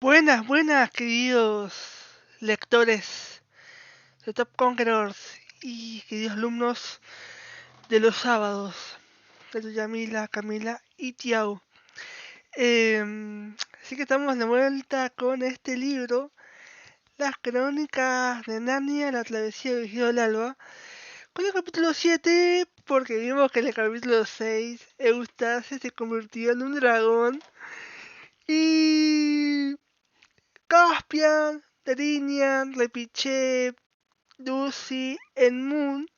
Buenas, buenas, queridos lectores de Top Conquerors y queridos alumnos de los sábados, de Yamila, Camila y Tiago. Así que estamos de vuelta con este libro, Las Crónicas de Narnia, la travesía del Giro del Alba, con el capítulo 7, porque vimos que en el capítulo 6 Eustace se convirtió en un dragón y Caspian, Drinian, Repiche, Lucy, Moon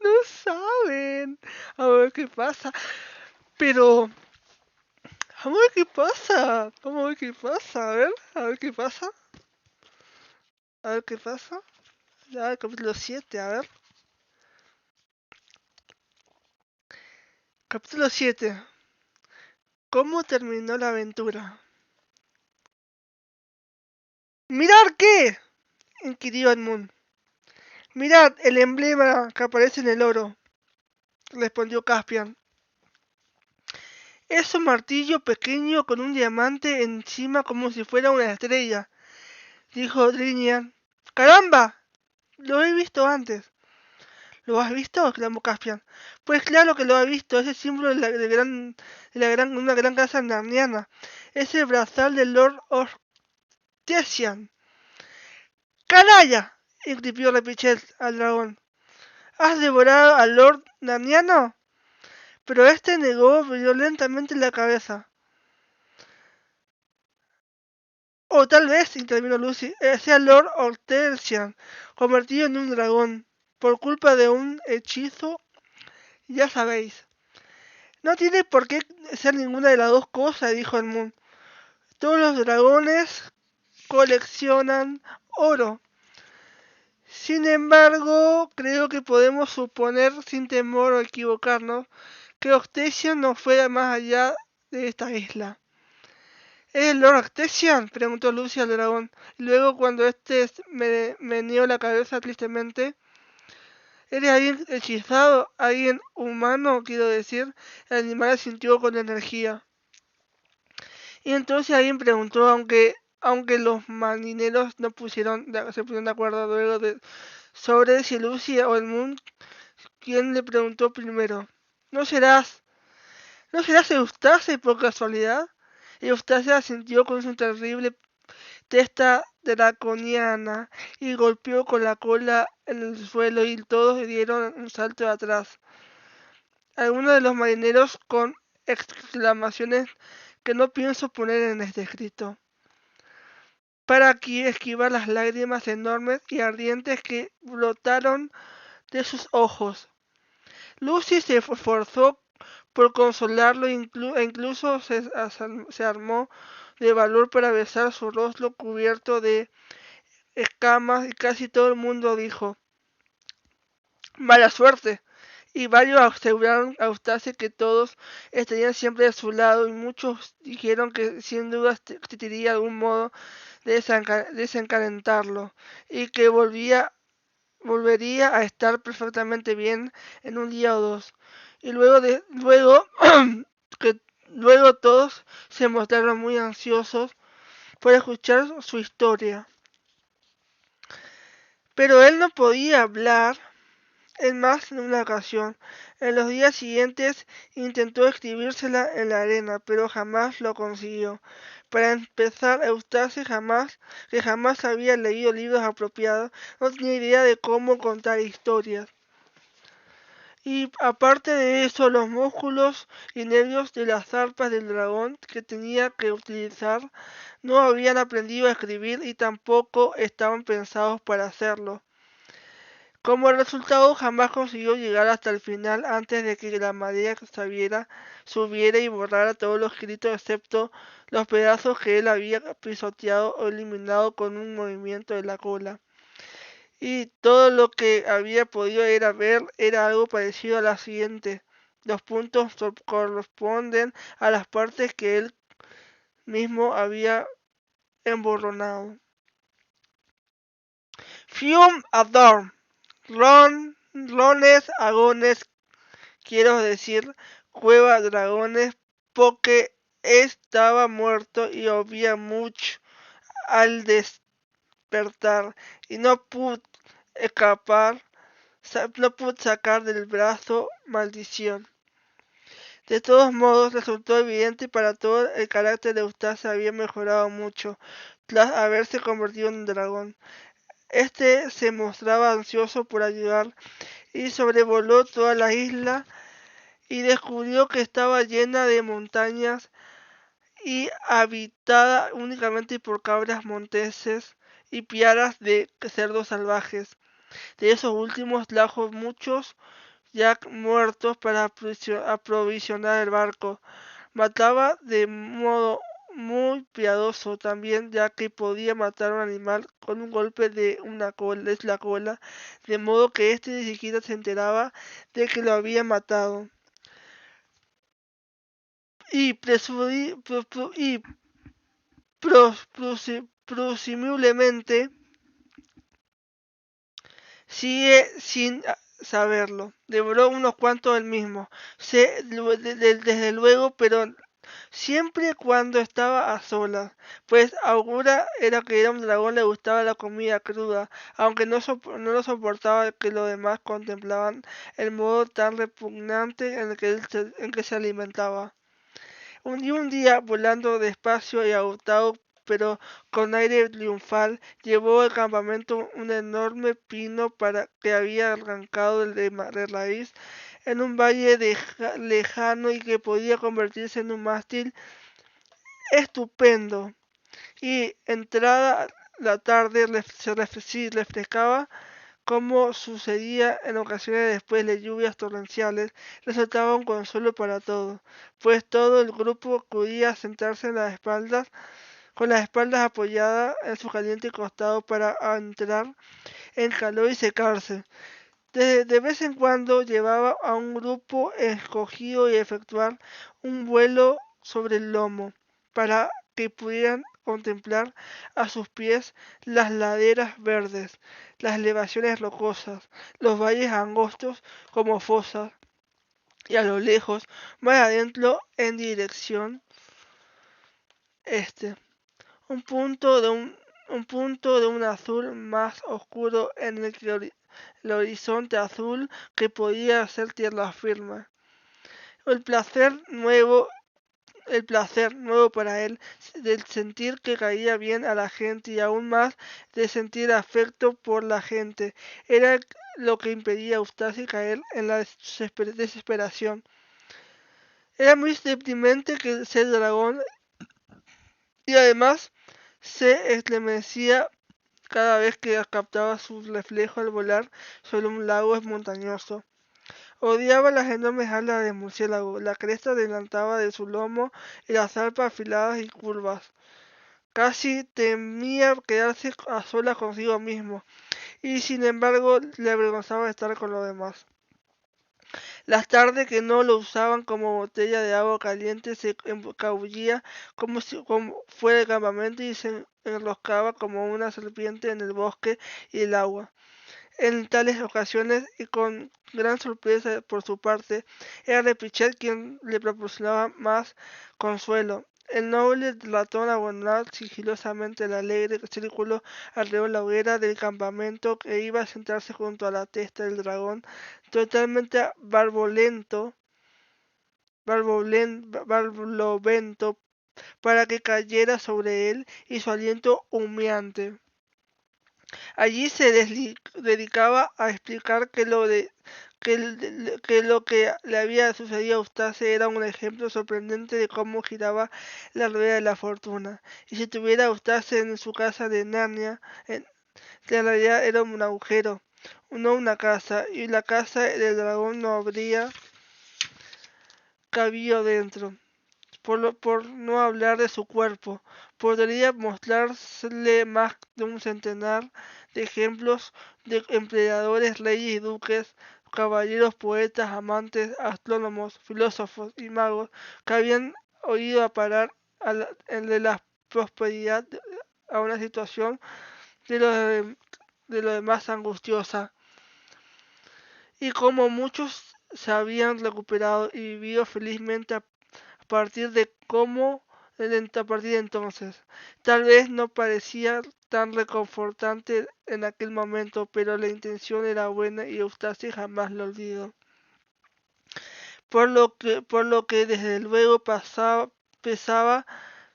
no saben. A ver qué pasa. Pero, a ver qué pasa. Vamos a ver qué pasa. A ver qué pasa. A ver qué pasa. Ya, el capítulo 7, a ver. Capítulo 7. ¿Cómo terminó la aventura? ¿Mirar qué? Inquirió Moon. Mirad el emblema que aparece en el oro, respondió Caspian. Es un martillo pequeño con un diamante encima como si fuera una estrella, dijo Drinian. ¡Caramba! Lo he visto antes. ¿Lo has visto? Exclamó Caspian. Pues claro que lo ha visto, es el símbolo de una gran casa narniana. Es el brazal del Lord Ortesian. ¡Canalla! Increpió Repichet al dragón. ¿Has devorado al Lord Narniano? Pero este negó violentamente la cabeza. O tal vez, intervino Lucy, sea Lord Ortesian, convertido en un dragón, por culpa de un hechizo, ya sabéis. No tiene por qué ser ninguna de las dos cosas, dijo el Moon. Todos los dragones coleccionan oro. Sin embargo, creo que podemos suponer, sin temor o equivocarnos, que Ortesian no fuera más allá de esta isla. ¿Es el Lord Octesian? Preguntó Lucy al dragón. Luego, cuando este meneó la cabeza tristemente, ¿eres alguien hechizado? ¿Alguien humano? Quiero decir. El animal asintió con energía. Y entonces alguien preguntó, aunque los marineros no se pusieron de acuerdo luego sobre si Lucy o el Moon, ¿quién le preguntó primero? ¿No serás, no serás Eustace por casualidad? Eustace asintió con su terrible testa draconiana y golpeó con la cola en el suelo y todos dieron un salto atrás. Algunos de los marineros con exclamaciones que no pienso poner en este escrito, para aquí esquivar las lágrimas enormes y ardientes que brotaron de sus ojos. Lucy se esforzó por consolarlo e incluso se armó de valor para besar su rostro cubierto de escamas y casi todo el mundo dijo mala suerte y varios aseguraron a Eustace que todos estarían siempre de su lado y muchos dijeron que sin duda existiría algún modo de desencadentarlo y que volvería a estar perfectamente bien en un día o dos y luego que luego todos se mostraron muy ansiosos por escuchar su historia. Pero él no podía hablar en más de una ocasión. En los días siguientes intentó escribírsela en la arena, pero jamás lo consiguió. Para empezar, Eustace que jamás había leído libros apropiados, no tenía idea de cómo contar historias. Y aparte de eso, los músculos y nervios de las zarpas del dragón que tenía que utilizar no habían aprendido a escribir y tampoco estaban pensados para hacerlo. Como resultado, jamás consiguió llegar hasta el final antes de que la marea subiera y borrara todos los escritos excepto los pedazos que él había pisoteado o eliminado con un movimiento de la cola. Y todo lo que había podido ver era algo parecido a la siguiente. Los puntos corresponden a las partes que él mismo había emborronado. Fium Adorn. Rones Agones, quiero decir, Cueva Dragones, porque estaba muerto y había mucho al despertar y no pudo escapar, no pudo sacar del brazo maldición. De todos modos, resultó evidente para todos el carácter de Eustace había mejorado mucho tras haberse convertido en un dragón. Este se mostraba ansioso por ayudar y sobrevoló toda la isla y descubrió que estaba llena de montañas y habitada únicamente por cabras monteses y piaras de cerdos salvajes. De esos últimos trajo muchos ya muertos para aprovisionar el barco. Mataba de modo muy piadoso también, ya que podía matar a un animal con un golpe de la cola, de modo que éste ni siquiera se enteraba de que lo había matado. Y, presumiblemente sigue sin saberlo. Devoró unos cuantos él mismo, desde luego, pero siempre cuando estaba a solas, pues Augura era que era un dragón, le gustaba la comida cruda, aunque no lo soportaba que los demás contemplaban el modo tan repugnante en que se alimentaba. Un día, volando despacio y agotado, pero con aire triunfal, llevó al campamento un enorme pino que había arrancado de raíz en un valle lejano y que podía convertirse en un mástil estupendo. Y entrada la tarde se refrescaba como sucedía en ocasiones después de lluvias torrenciales, resultaba un consuelo para todos, pues todo el grupo acudía a sentarse en las espaldas, con las espaldas apoyadas en su caliente costado para entrar en calor y secarse. De vez en cuando llevaba a un grupo escogido y efectuar un vuelo sobre el lomo, para que pudieran contemplar a sus pies las laderas verdes, las elevaciones rocosas, los valles angostos como fosas, y a lo lejos, más adentro en dirección este, un punto de un azul más oscuro en el horizonte azul que podía ser tierra firme. El placer nuevo el placer nuevo para él del sentir que caía bien a la gente y aún más de sentir afecto por la gente era lo que impedía a Eustace caer en la desesperación. Era muy deprimente que ser dragón y además se estremecía cada vez que captaba su reflejo al volar sobre un lago montañoso. Odiaba las enormes alas de murciélago, la cresta adelantaba de su lomo y las arpas afiladas y curvas. Casi temía quedarse a solas consigo mismo, y sin embargo le avergonzaba estar con los demás. Las tardes que no lo usaban como botella de agua caliente se encabullía como si fuera el campamento y se enroscaba como una serpiente en el bosque y el agua. En tales ocasiones, y con gran sorpresa por su parte, era Repichet quien le proporcionaba más consuelo. El noble ratón abandonaba sigilosamente el alegre círculo alrededor de la hoguera del campamento e iba a sentarse junto a la testa del dragón, totalmente barlovento, para que cayera sobre él y su aliento humeante. Allí se dedicaba a explicar que lo que le había sucedido a Eustace era un ejemplo sorprendente de cómo giraba la rueda de la fortuna. Y si tuviera Eustace en su casa de Narnia, en realidad era un agujero, no una casa, y la casa del dragón no habría cabido dentro. Por no hablar de su cuerpo, podría mostrarle más de un centenar de ejemplos de emperadores, reyes y duques, caballeros, poetas, amantes, astrónomos, filósofos y magos que habían oído a parar de la prosperidad a una situación de lo demás angustiosa. Y como muchos se habían recuperado y vivido felizmente a partir de cómo a partir de entonces. Tal vez no parecía tan reconfortante en aquel momento, pero la intención era buena y Eustace jamás lo olvidó. Por lo que desde luego pesaba,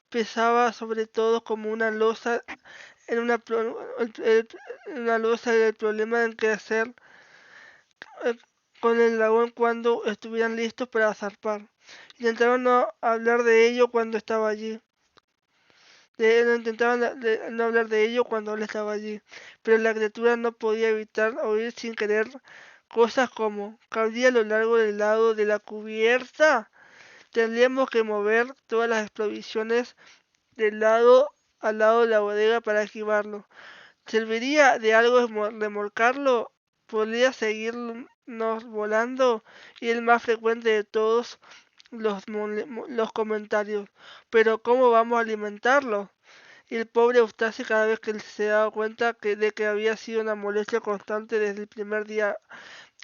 pesaba sobre todo como una losa en una losa el problema en qué hacer eh, con el dragón cuando estuvieran listos para zarpar. Intentaron no hablar de ello cuando estaba allí. Intentaban no hablar de ello cuando él estaba allí, pero la criatura no podía evitar oír sin querer cosas como cabría a lo largo del lado de la cubierta. Tendríamos que mover todas las provisiones del lado al lado de la bodega para esquivarlo. ¿Serviría de algo remolcarlo? ¿Podría seguirnos volando? Y el más frecuente de todos los comentarios. ¿Pero cómo vamos a alimentarlo? Y el pobre Eustace cada vez que se daba cuenta de que había sido una molestia constante desde el primer día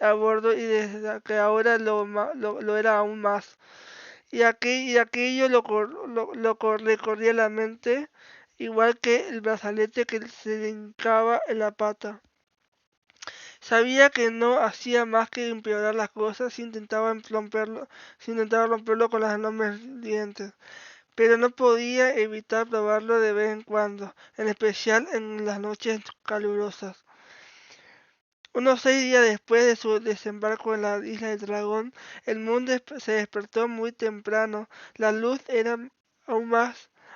a bordo y desde que ahora lo era aún más. Y aquello le corría la mente, igual que el brazalete que se le hincaba en la pata. Sabía que no hacía más que empeorar las cosas si intentaba romperlo con los enormes dientes, pero no podía evitar probarlo de vez en cuando, en especial en las noches calurosas. Unos 6 días después de su desembarco en la isla del dragón, el mundo se despertó muy temprano. La luz era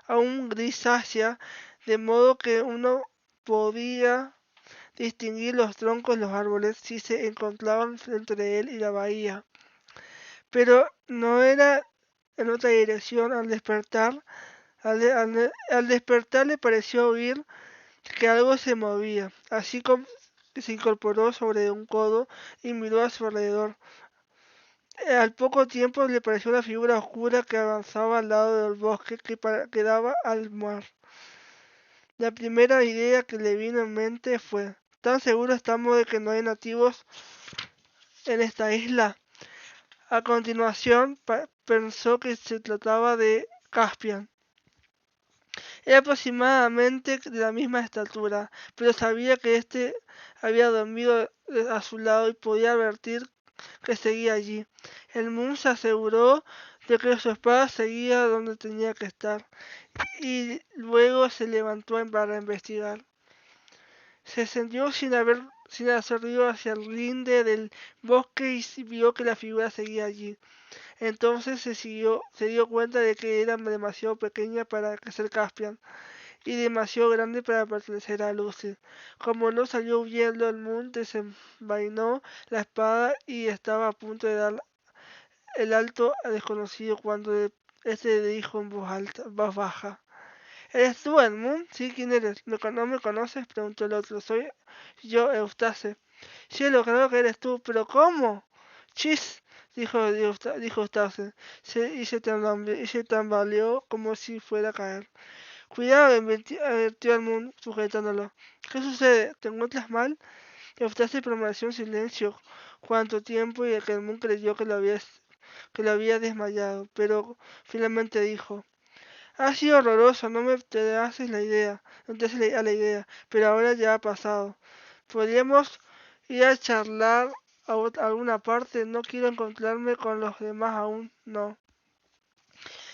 aún grisácea, de modo que uno podía distinguir los troncos de los árboles si se encontraban entre él y la bahía. Pero no era en otra dirección. Al despertar le pareció oír que algo se movía, así como se incorporó sobre un codo y miró a su alrededor. Al poco tiempo le pareció una figura oscura que avanzaba al lado del bosque que daba al mar. La primera idea que le vino en mente fue: ¿tan seguros estamos de que no hay nativos en esta isla? A continuación pensó que se trataba de Caspian. Era aproximadamente de la misma estatura, pero sabía que éste había dormido a su lado y podía advertir que seguía allí. El Moon se aseguró de que su espada seguía donde tenía que estar, y luego se levantó para investigar. Se sentó sin hacer ruido hacia el linde del bosque y vio que la figura seguía allí. Entonces se dio cuenta de que era demasiado pequeña para ser Caspian y demasiado grande para pertenecer a Lucy. Como no salió huyendo, el Moon desenvainó la espada y estaba a punto de dar el alto al desconocido cuando este le dijo en voz baja: ¿Eres tú, Edmund? Sí, ¿quién eres? ¿No me conoces? Preguntó el otro. Soy yo, Eustace. Cielo, creo que eres tú, pero ¿cómo? Chis, dijo Eustace, y se tambaleó como si fuera a caer. Cuidado, advirtió Edmund, sujetándolo. ¿Qué sucede? ¿Te encuentras mal? Eustace permaneció en silencio cuánto tiempo y que Edmund creyó que lo había desmayado, pero finalmente dijo: ha sido horroroso, no me te haces la idea, no te haces a la idea, pero ahora ya ha pasado. Podríamos ir a charlar a alguna parte, no quiero encontrarme con los demás aún, no.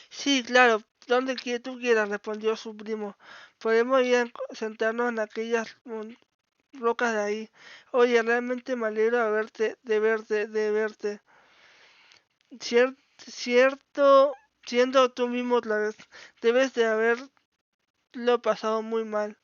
Sí, claro, donde tú quieras, respondió su primo. Podemos ir a sentarnos en aquellas rocas de ahí. Oye, realmente me alegro de verte. Cierto, siendo tú mismo otra vez, debes de haberlo pasado muy mal.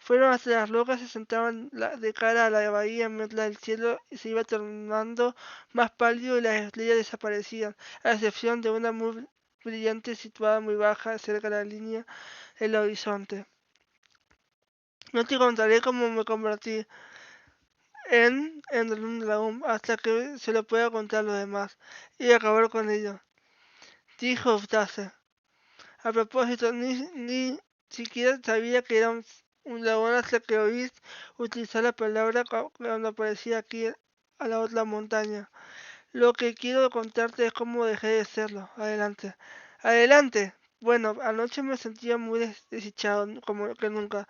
Fueron hacia las rocas, se sentaban de cara a la bahía mientras el cielo se iba tornando más pálido y las estrellas desaparecían, a excepción de una muy brillante situada muy baja cerca de la línea del horizonte. No te contaré cómo me convertí en un dragón hasta que se lo pueda contar a los demás y acabar con ello, dijo Eustace. A propósito, ni siquiera sabía que era un dragón hasta que oí utilizar la palabra cuando aparecía aquí a la otra montaña. Lo que quiero contarte es cómo dejé de serlo. Adelante. Adelante, Bueno, anoche me sentía muy desdichado, como que nunca,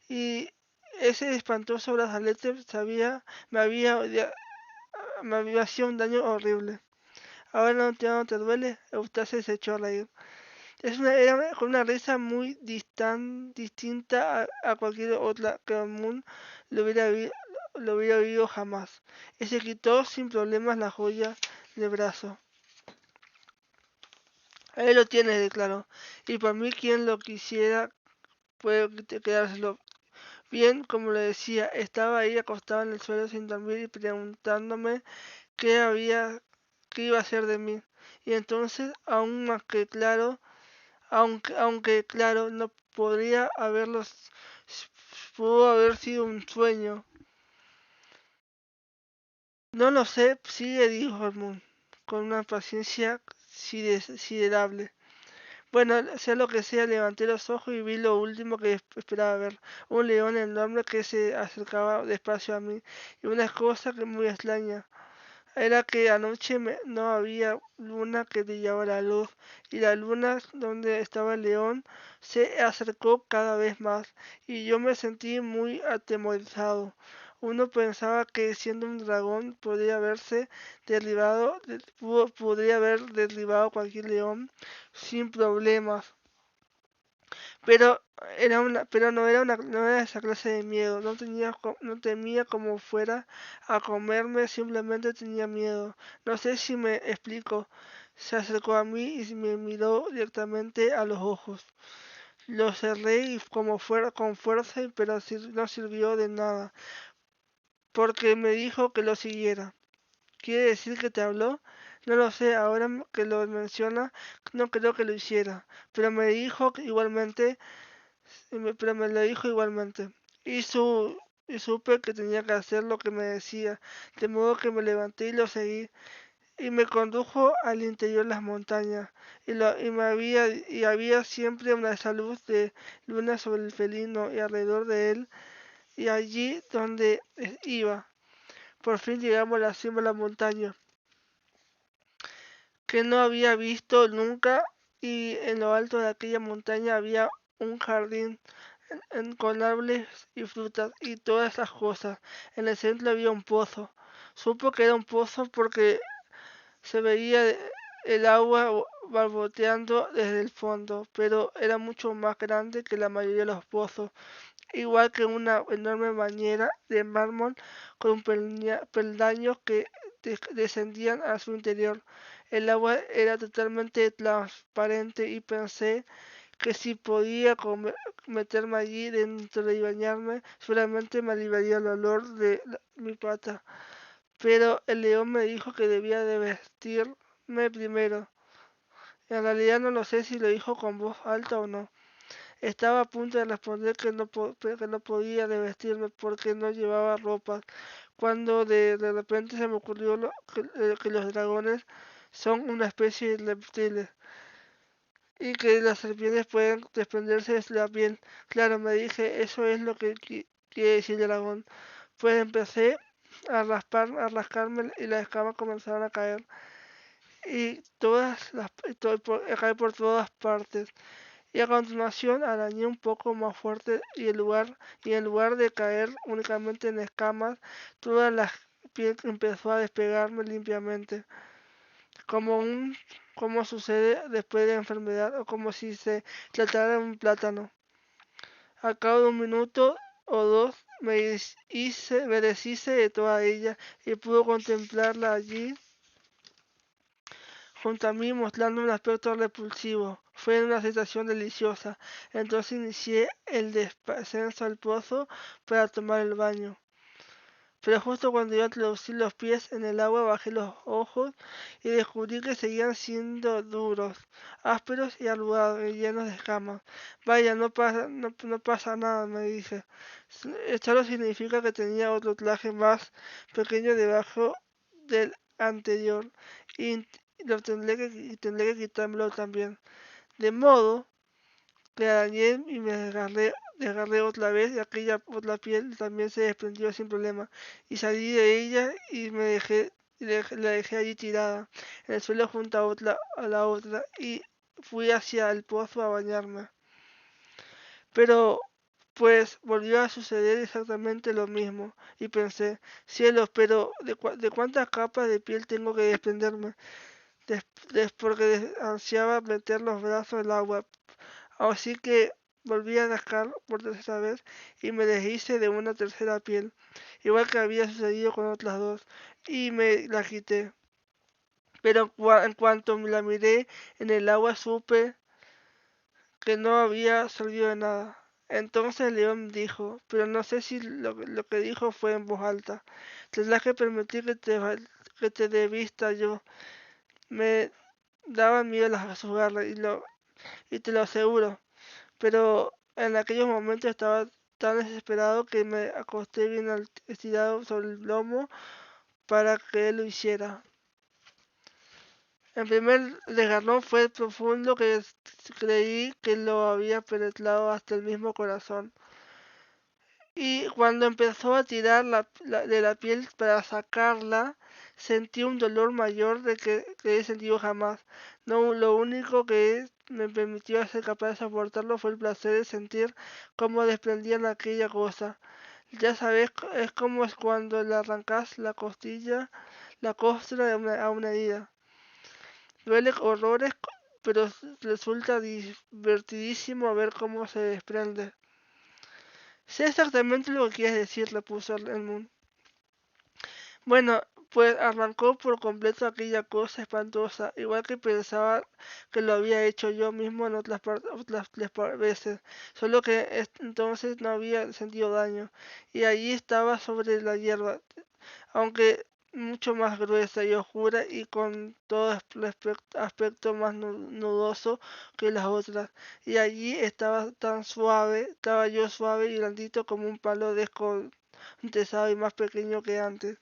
y ese espantoso brazalete me había, me había hecho un daño horrible. Ahora ya no te duele, Eustace se echó a reír. Con una risa muy distinta a cualquier otra que Moon lo lo hubiera oído jamás. Y se quitó sin problemas la joya del brazo. Ahí lo tienes, declaró. Y por mí quien lo quisiera puede quedárselo. Bien, como le decía, estaba ahí acostado en el suelo sin dormir y preguntándome qué iba a hacer de mí. Y entonces, aún más que claro, aunque claro, no podría pudo haber sido un sueño. No lo sé, sigue, dijo Edmund, con una paciencia siderable. Bueno, sea lo que sea, levanté los ojos y vi lo último que esperaba ver, un león enorme que se acercaba despacio a mí, y una cosa que muy extraña. Era que anoche no había luna que brillaba la luz, y la luna donde estaba el león se acercó cada vez más, y yo me sentí muy atemorizado. Uno pensaba que siendo un dragón podría haber derribado cualquier león sin problemas. Pero no era esa clase de miedo. No temía como fuera a comerme, simplemente tenía miedo. No sé si me explico. Se acercó a mí y me miró directamente a los ojos. Lo cerré y como fuera con fuerza, pero no sirvió de nada, porque me dijo que lo siguiera. ¿Quiere decir que te habló? No lo sé, ahora que lo menciona, no creo que lo hiciera, pero me dijo que igualmente pero me lo dijo igualmente. Y, su, y supe que tenía que hacer lo que me decía, de modo que me levanté y lo seguí, y me condujo al interior de las montañas, y había siempre una esa luz de luna sobre el felino y alrededor de él, y allí donde iba. Por fin llegamos a la cima de la montaña, que no había visto nunca, y en lo alto de aquella montaña había un jardín con árboles y frutas y todas esas cosas. En el centro había un pozo. Supo que era un pozo porque se veía el agua barboteando desde el fondo, pero era mucho más grande que la mayoría de los pozos, igual que una enorme bañera de mármol con peldaños que descendían a su interior. El agua era totalmente transparente y pensé que si podía meterme allí dentro y bañarme, seguramente me aliviaría el olor de mi pata. Pero el león me dijo que debía de vestirme primero. En realidad no lo sé si lo dijo con voz alta o no. Estaba a punto de responder que no podía de vestirme porque no llevaba ropa, cuando de repente se me ocurrió que los dragones son una especie de reptiles y que las serpientes pueden desprenderse de la piel. Claro, me dije, eso es lo que quiere decir el dragón. Pues empecé a rascarme y las escamas comenzaron a caer a caer por todas partes. Y a continuación arañé un poco más fuerte y en lugar de caer únicamente en escamas, toda la piel empezó a despegarme limpiamente, como como sucede después de la enfermedad o como si se tratara de un plátano. Al cabo de un minuto o dos me deshice de toda ella y pude contemplarla allí junto a mí mostrando un aspecto repulsivo. Fue una sensación deliciosa. Entonces inicié el descenso al pozo para tomar el baño. Pero justo cuando iba a introducir los pies en el agua bajé los ojos y descubrí que seguían siendo duros, ásperos y arrugados y llenos de escamas. Vaya, no pasa nada, me dije. Esto significa que tenía otro traje más pequeño debajo del anterior y tendré que quitármelo también. De modo que arañé y desgarré otra vez y aquella otra piel también se desprendió sin problema. Y salí de ella y la dejé allí tirada en el suelo junto a la otra fui hacia el pozo a bañarme. Pero pues volvió a suceder exactamente lo mismo, y pensé, cielos, pero ¿de cuántas capas de piel tengo que desprenderme? Porque ansiaba meter los brazos en el agua. Así que volví a rascar por tercera vez y me deshice de una tercera piel, igual que había sucedido con otras dos, y me la quité. Pero en cuanto me la miré en el agua supe que no había servido de nada. Entonces el león dijo, pero no sé si lo que dijo fue en voz alta. Tendrás que permitir que te dé vista yo. Me daban miedo sus garras y te lo aseguro. Pero en aquellos momentos estaba tan desesperado que me acosté bien estirado sobre el lomo para que él lo hiciera. El primer desgarrón fue profundo que creí que lo había penetrado hasta el mismo corazón. Y cuando empezó a tirar de la piel para sacarla, sentí un dolor mayor que he sentido jamás. No, lo único que me permitió ser capaz de soportarlo fue el placer de sentir cómo desprendían aquella cosa. Ya sabes, es como es cuando le arrancas la costra a una herida. Duele horrores, pero resulta divertidísimo ver cómo se desprende. Sé exactamente lo que quieres decir, repuso el Moon. Bueno, pues arrancó por completo aquella cosa espantosa, igual que pensaba que lo había hecho yo mismo en otras veces, solo que entonces no había sentido daño, y allí estaba sobre la hierba, aunque mucho más gruesa y oscura y con todo aspecto más nudoso que las otras. Y allí estaba yo suave y blandito como un palo descontesado y más pequeño que antes.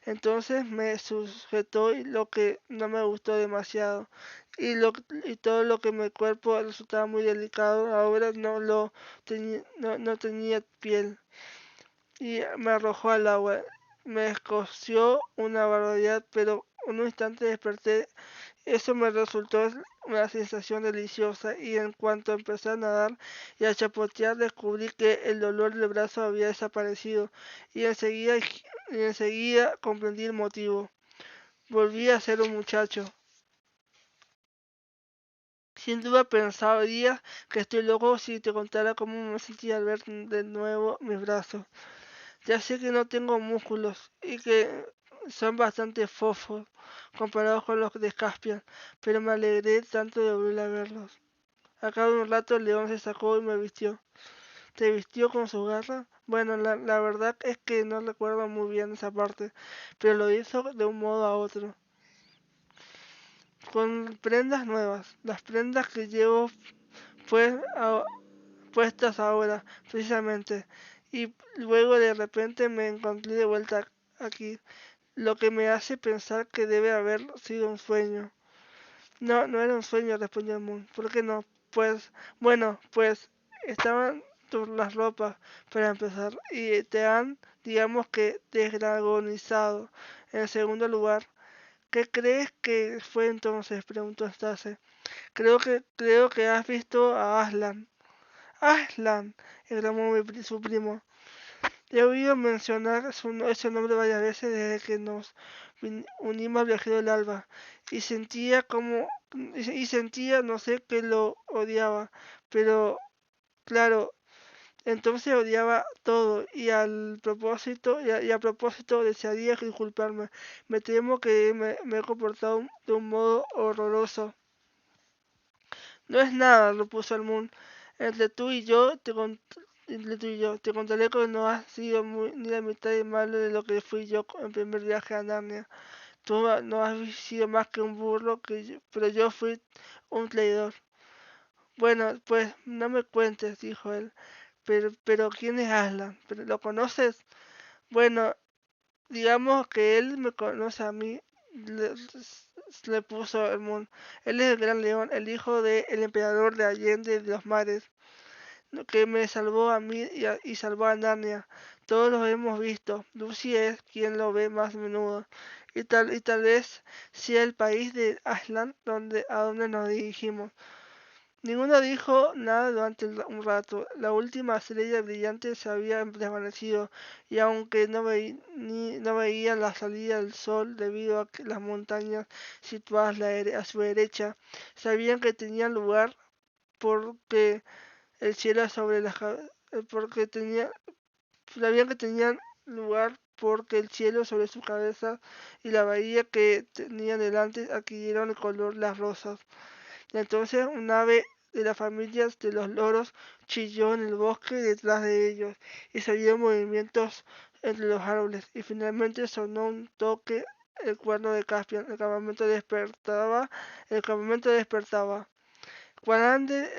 Entonces me sujetó y lo que no me gustó demasiado. Y todo lo que mi cuerpo resultaba muy delicado, ahora no tenía piel y me arrojó al agua. Me escoció una barbaridad, pero en un instante desperté. Eso me resultó una sensación deliciosa y en cuanto empecé a nadar y a chapotear descubrí que el dolor del brazo había desaparecido y enseguida comprendí el motivo. Volví a ser un muchacho. Sin duda pensarías que estoy loco si te contara cómo me sentí al ver de nuevo mis brazos. Ya sé que no tengo músculos y que son bastante fofos comparados con los de Caspian, pero me alegré tanto de volver a verlos. Al cabo de un rato el león se sacó y me vistió. ¿Te vistió con sus garras? Bueno, la verdad es que no recuerdo muy bien esa parte, pero lo hizo de un modo a otro. Con prendas nuevas, las prendas que llevo pues, puestas ahora, precisamente. Y luego de repente me encontré de vuelta aquí, lo que me hace pensar que debe haber sido un sueño. No, no era un sueño, respondió el Moon. ¿Por qué no? Pues estaban las ropas para empezar y te han, digamos que, desdragonizado. En segundo lugar, ¿qué crees que fue entonces? Preguntó Stase. Creo que has visto a Aslan. Aslan, exclamó su primo. He oído mencionar ese nombre varias veces desde que nos unimos al viajero del alba y sentía, no sé, que lo odiaba, pero claro, entonces odiaba todo y a propósito desearía disculparme. Me temo que me he comportado de un modo horroroso. No es nada, repuso el Moon. Entre tú y yo te contaré que no has sido ni la mitad de malo de lo que fui yo en el primer viaje a Narnia. Tú no has sido más que un burro, pero yo fui un traidor. Bueno, pues no me cuentes, dijo él. Pero ¿quién es Aslan? ¿Lo conoces? Bueno, digamos que él me conoce a mí, le puso el Moon. Él es el gran león, el hijo del emperador de Allende de los mares, que me salvó a mí y salvó a Narnia. Todos lo hemos visto. Lucy es quien lo ve más a menudo. y tal vez sea el país de Aslan a donde nos dirigimos. Ninguno dijo nada durante un rato. La última estrella brillante se había desvanecido, y aunque no veían la salida del sol debido a que las montañas situadas a su derecha, sabían que tenían lugar porque el cielo sobre las porque sabían que tenían lugar porque el cielo sobre su cabeza y la bahía que tenían delante adquirieron el color las rosas. Y entonces un ave de las familias de los loros chilló en el bosque detrás de ellos, y se oyeron movimientos entre los árboles, y finalmente sonó un toque el cuerno de Caspian. El campamento despertaba. Grande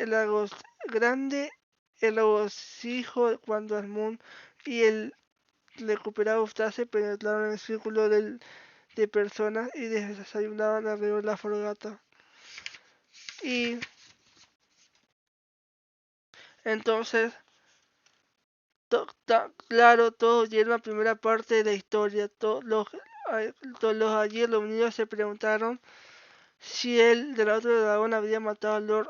el regocijo cuando Asmund y el recuperado Eustace penetraron en el círculo de personas y desayunaban alrededor de la fogata. Y entonces, claro, todos oyeron la primera parte de la historia. Todos los allí reunidos se preguntaron si el del otro dragón habría matado a Lord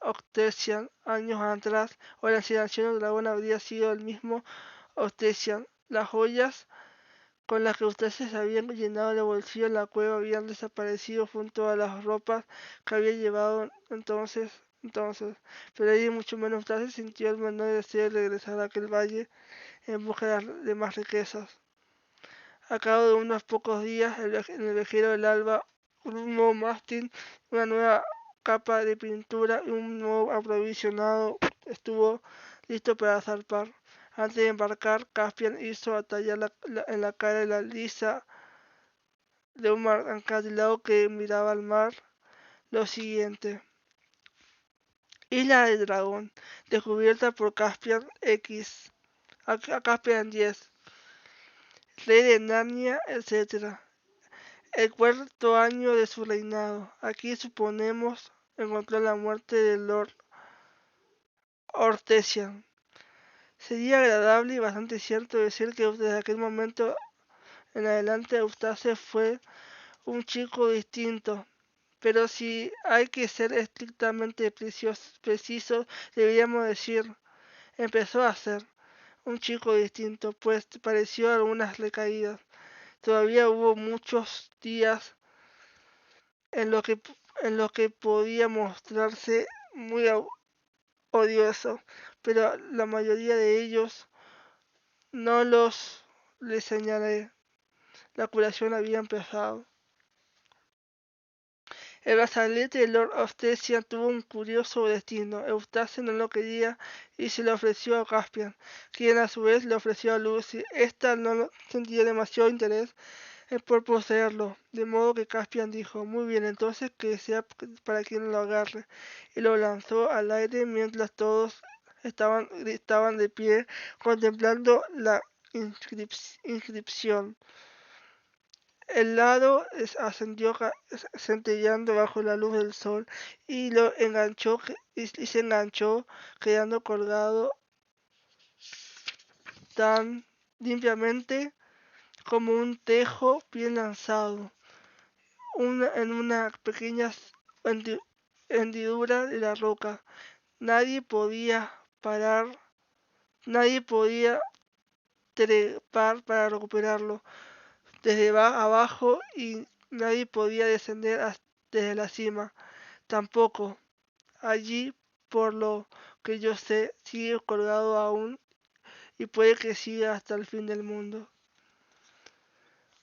Octesian años atrás, o la inspiración del dragón habría sido el mismo Octesian. Las joyas con las que ustedes se habían llenado el bolsillo en la cueva habían desaparecido junto a las ropas que había llevado entonces, pero ella mucho menos tarde sintió el menor deseo de regresar a aquel valle en busca de más riquezas. A cabo de unos pocos días, en el vejero del alba, un nuevo mástil, una nueva capa de pintura y un nuevo aprovisionado estuvo listo para zarpar. Antes de embarcar, Caspian hizo tallar en la cara de la lisa de un acantilado que miraba al mar lo siguiente: Isla del Dragón, descubierta por Caspian Caspian 10, rey de Narnia, etc. El cuarto año de su reinado. Aquí suponemos encontró la muerte de Lord Hortesian. Sería agradable y bastante cierto decir que desde aquel momento en adelante Eustace fue un chico distinto, pero si hay que ser estrictamente precisos, deberíamos decir, empezó a ser un chico distinto, pues pareció algunas recaídas. Todavía hubo muchos días en los que, podía mostrarse muy odioso, pero la mayoría de ellos no los le señalé. La curación había empezado. El brazalete de Lord Ostesian tuvo un curioso destino. Eustace no lo quería y se lo ofreció a Caspian, quien a su vez le ofreció a Lucy. Esta no sentía demasiado interés por poseerlo, de modo que Caspian dijo: muy bien, entonces que sea para quien lo agarre, y lo lanzó al aire mientras todos estaban de pie contemplando la inscripción. El lado ascendió centelleando bajo la luz del sol, y se enganchó, quedando colgado tan limpiamente como un tejo bien lanzado en una pequeña hendidura de la roca. Nadie podía parar, nadie podía trepar para recuperarlo desde abajo, y nadie podía descender desde la cima. Tampoco allí, por lo que yo sé, sigue colgado aún, y puede que siga hasta el fin del mundo.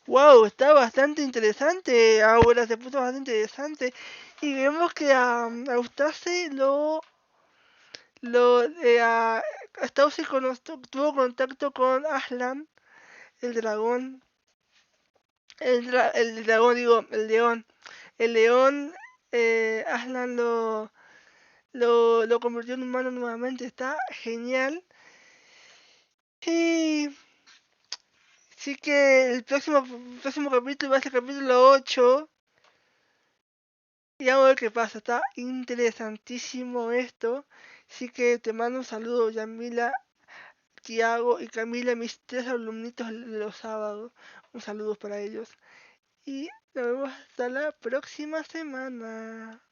Wow, está bastante interesante. Ahora se puso bastante interesante. Y vemos que a Eustace lo Eustace tuvo contacto con Aslan, el dragón. El dragón, digo, el león. El león, Aslan lo convirtió en humano nuevamente. Está genial. Y sí que el próximo capítulo va a ser el capítulo 8. Y vamos a ver qué pasa. Está interesantísimo esto. Así que te mando un saludo, Yamila, Tiago y Camila, mis 3 alumnitos de los sábados. Un saludo para ellos. y nos vemos hasta la próxima semana.